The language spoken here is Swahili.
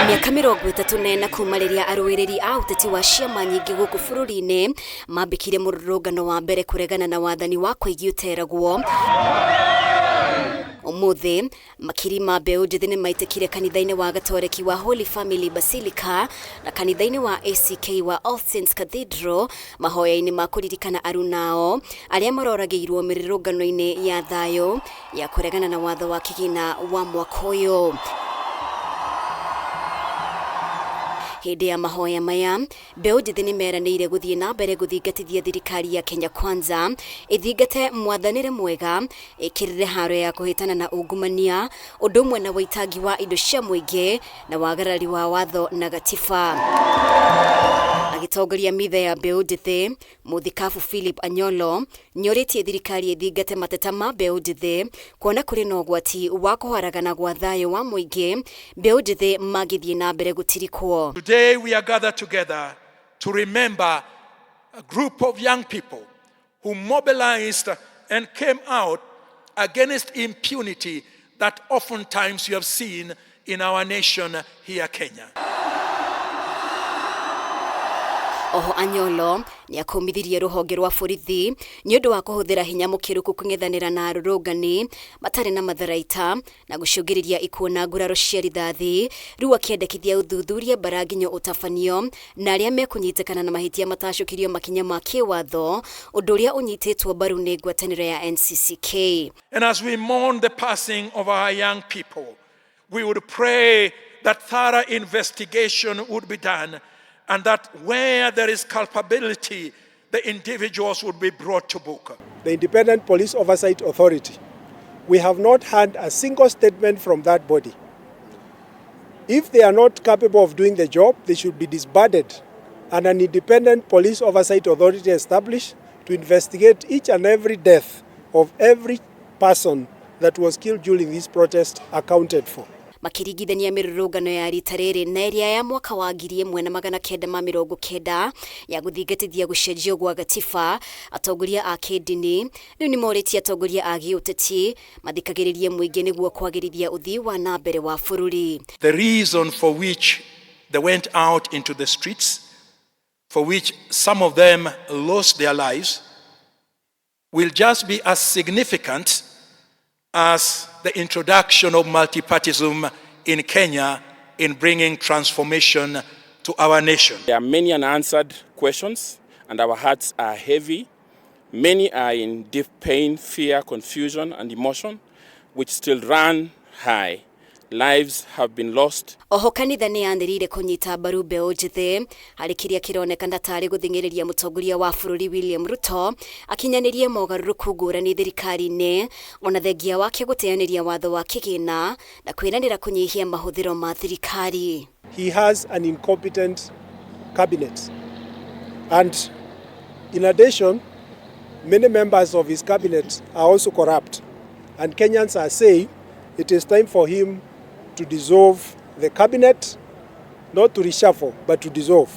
Miaka 34 kuma riria arũĩrĩri a ũteti wa ciama nyingĩ gũkũ bũrũri-inĩ mambĩkire mũrũrũngano wa mbere kũregana na wathani wa kũigua ũteragwo. Ũmũthĩ makiri ma mbeũ njĩthĩ nĩ maitĩkire kanitha-inĩ wa Gatoreki wa Holy Family Basilica na kanitha-inĩ wa ACK wa All Saints Cathedral mahoya-inĩ ma kũririkana arunao arĩa maroragĩirwo mĩrũrũngano-inĩ ya thayũ ya kũregana na watho wa kĩgina wa mwaka ũyũ. Hĩndĩ ya mahoya maya mbeũ njĩthĩ nĩ meranĩire gũthiĩ na mbere gũthingatithia thirikari ya Kenya Kwanza ĩthingate mwathanĩre mwega ĩkĩrĩre haro ya kũhĩtana na ungumania ũndũ ũmwe na waitangi wa indo cia mũingĩ na wagarari wa watho na gatiba. Agitongoria mithe ya mbeũ njĩthĩ Mũthikabu Philip Anyolo nyorĩtie thirikari ĩthingate mateta ma mbeũ njĩthĩ kuona kũrĩ na ũgwati wa kũharagana gwa thayũ wa mũingĩ mbeũ njĩthĩ magĩthiĩ na mbere gũtirikwo. Today we are gathered together to remember a group of young people who mobilized and came out against impunity that oftentimes you have seen in our nation here, Kenya. Oho Anyolo nĩ akomithirie rũhonge rwa borithi nĩ ũndũ wa kũhũthĩra hinya mũkĩrũku kũng'ethanĩra na arũrũngani matarĩ na matharaita na gũcũngĩrĩria ikuũ na nguraro cia rithathi rĩu akĩendekithia ũthuthuria mbara nginya ũtabanio na arĩa mekũnyitĩkana na mahĩtia matacũkĩrio makinya ma kĩwatho ũndũ ũrĩa ũnyitĩtwo mbaru nĩ ngwatanĩro ya NCCK. And as we mourn the passing of our young people, we would pray that thorough investigation would be done and that where there is culpability, the individuals would be brought to book. The Independent Police Oversight Authority, we have not had a single statement from that body. If they are not capable of doing the job, they should be disbanded and an Independent Police Oversight Authority established to investigate each and every death of every person that was killed during this protest accounted for. Makirigithania mĩrũrũngano ya rita rĩrĩ na ĩrĩa ya mwaka wa 1990 ya gũthingatithia gũcenjio gwa gatiba, atongoria a kĩndini rĩu nĩ morĩtie atongoria a gĩũteti mathikagĩrĩrie mũingĩ nĩguo kwagĩrithia ũthii wa na mbere wa bũrũri. The reason for which they went out into the streets, for which some of them lost their lives, will just be as significant as the introduction of multipartyism in Kenya in bringing transformation to our nation. There are many unanswered questions and our hearts are heavy. Many are in deep pain, fear, confusion and emotion which still run high. Lives have been lost. Oho kanitha nĩ yanĩrĩire kũnyita mbaru mbeũ njĩthĩ harĩ kĩrĩa kĩronekana tarĩ gũthing'ĩrĩria mũtongoria wa bũrũri William Ruto akinyanĩrie mogarũrũku ngũrani thirikari-inĩ ona thengia wake gũteanĩria watho wa kĩgĩna na kwĩranĩra kũnyihia mahũthĩro ma thirikari. He has an incompetent cabinet and in addition many members of his cabinet are also corrupt and Kenyans are saying it is time for him to dissolve the cabinet, not to reshuffle, but to dissolve.